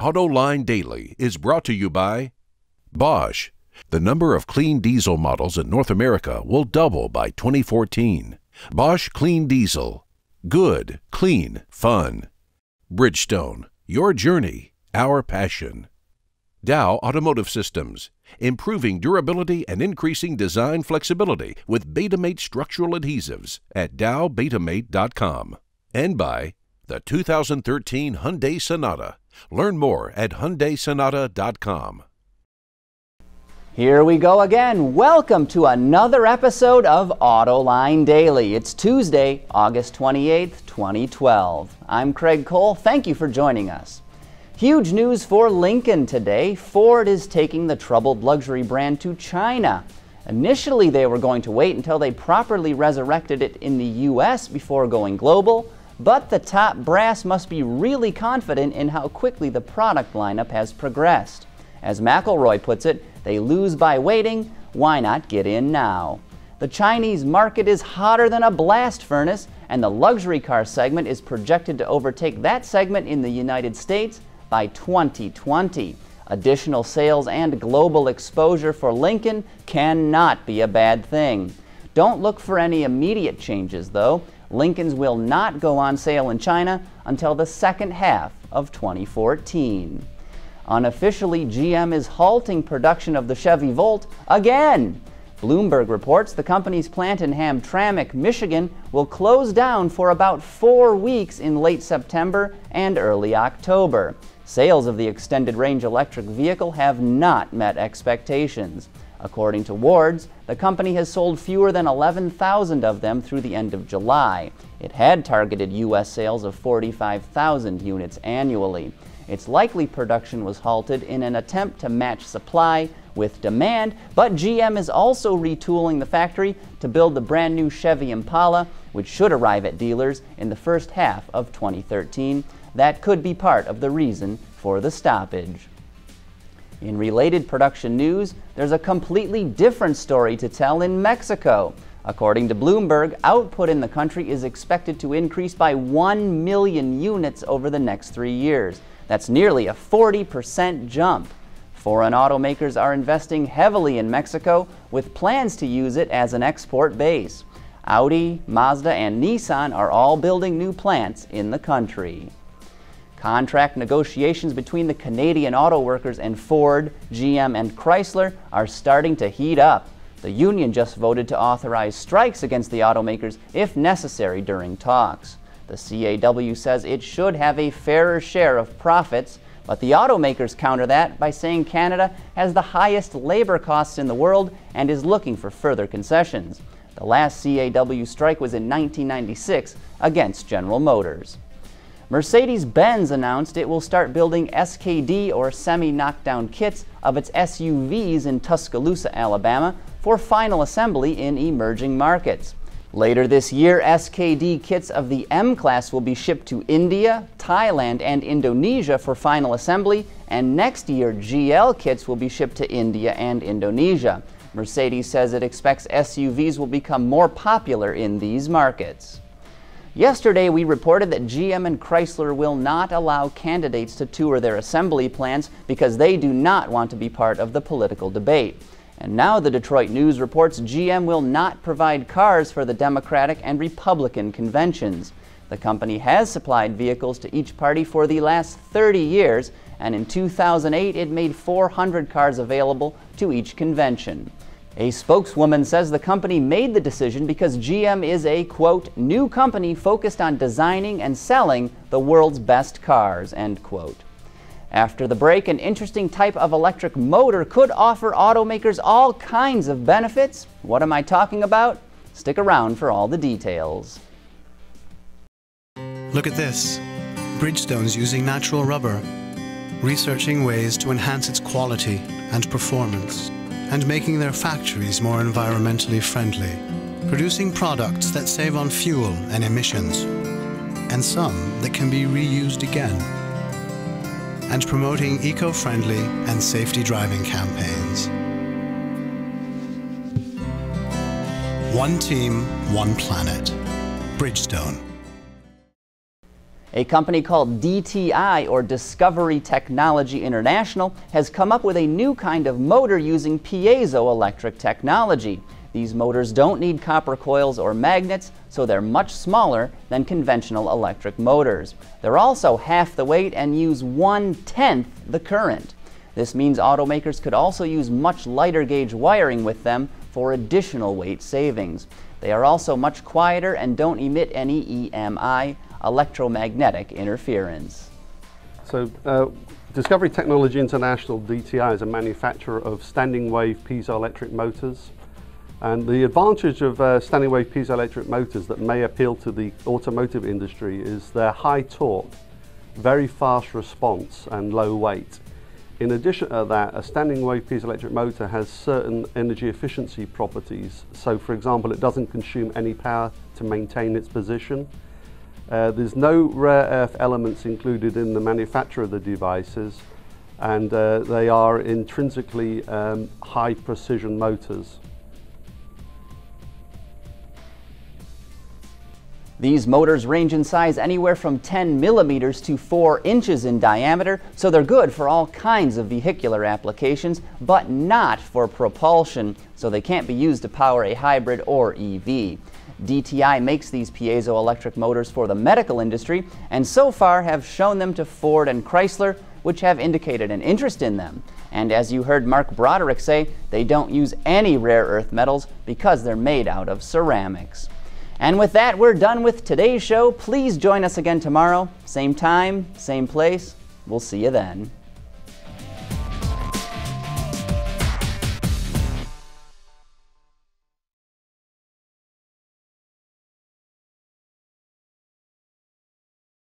Autoline Daily is brought to you by Bosch. The number of clean diesel models in North America will double by 2014. Bosch Clean Diesel. Good, clean, fun. Bridgestone. Your journey, our passion. Dow Automotive Systems. Improving durability and increasing design flexibility with Betamate structural adhesives at dowbetamate.com. And by the 2013 Hyundai Sonata. Learn more at hyundaisonata.com. Here we go again. Welcome to another episode of Autoline Daily. It's Tuesday, August 28th, 2012. I'm Craig Cole. Thank you for joining us. Huge news for Lincoln today. Ford is taking the troubled luxury brand to China. Initially, they were going to wait until they properly resurrected it in the U.S. before going global. But the top brass must be really confident in how quickly the product lineup has progressed. As McElroy puts it, they lose by waiting, why not get in now? The Chinese market is hotter than a blast furnace, and the luxury car segment is projected to overtake that segment in the United States by 2020. Additional sales and global exposure for Lincoln cannot be a bad thing. Don't look for any immediate changes, though. Lincolns will not go on sale in China until the second half of 2014. Unofficially, GM is halting production of the Chevy Volt again. Bloomberg reports the company's plant in Hamtramck, Michigan will close down for about 4 weeks in late September and early October. Sales of the extended-range electric vehicle have not met expectations. According to Wards, the company has sold fewer than 11,000 of them through the end of July. It had targeted U.S. sales of 45,000 units annually. It's likely production was halted in an attempt to match supply with demand, but GM is also retooling the factory to build the brand new Chevy Impala, which should arrive at dealers in the first half of 2013. That could be part of the reason for the stoppage. In related production news, there's a completely different story to tell in Mexico. According to Bloomberg, output in the country is expected to increase by 1 million units over the next 3 years. That's nearly a 40% jump. Foreign automakers are investing heavily in Mexico with plans to use it as an export base. Audi, Mazda, and Nissan are all building new plants in the country. Contract negotiations between the Canadian auto workers and Ford, GM, and Chrysler are starting to heat up. The union just voted to authorize strikes against the automakers if necessary during talks. The CAW says it should have a fairer share of profits, but the automakers counter that by saying Canada has the highest labor costs in the world and is looking for further concessions. The last CAW strike was in 1996 against General Motors. Mercedes-Benz announced it will start building SKD or semi-knockdown kits of its SUVs in Tuscaloosa, Alabama for final assembly in emerging markets. Later this year, SKD kits of the M-Class will be shipped to India, Thailand, and Indonesia for final assembly, and next year GL kits will be shipped to India and Indonesia. Mercedes says it expects SUVs will become more popular in these markets. Yesterday, we reported that GM and Chrysler will not allow candidates to tour their assembly plants because they do not want to be part of the political debate. And now the Detroit News reports GM will not provide cars for the Democratic and Republican conventions. The company has supplied vehicles to each party for the last 30 years, and in 2008 it made 400 cars available to each convention. A spokeswoman says the company made the decision because GM is a, quote, new company focused on designing and selling the world's best cars, end quote. After the break, an interesting type of electric motor could offer automakers all kinds of benefits. What am I talking about? Stick around for all the details. Look at this. Bridgestone's using natural rubber, researching ways to enhance its quality and performance, and making their factories more environmentally friendly, producing products that save on fuel and emissions, and some that can be reused again, and promoting eco-friendly and safety driving campaigns. One team, one planet. Bridgestone. A company called DTI, or Discovery Technology International, has come up with a new kind of motor using piezoelectric technology. These motors don't need copper coils or magnets, so they're much smaller than conventional electric motors. They're also half the weight and use 1/10 the current. This means automakers could also use much lighter gauge wiring with them for additional weight savings. They are also much quieter and don't emit any EMI, electromagnetic interference. So Discovery Technology International, DTI, is a manufacturer of standing wave piezoelectric motors. And the advantage of standing wave piezoelectric motors that may appeal to the automotive industry is their high torque, very fast response and low weight. In addition to that, a standing wave piezoelectric motor has certain energy efficiency properties. So for example, it doesn't consume any power to maintain its position. There's no rare earth elements included in the manufacture of the devices, and they are intrinsically high precision motors. These motors range in size anywhere from 10 millimeters to 4 inches in diameter, so they're good for all kinds of vehicular applications, but not for propulsion, so they can't be used to power a hybrid or EV. DTI makes these piezoelectric motors for the medical industry, and so far have shown them to Ford and Chrysler, which have indicated an interest in them. And as you heard Mark Broderick say, they don't use any rare earth metals because they're made out of ceramics. And with that, we're done with today's show. Please join us again tomorrow. Same time, same place. We'll see you then.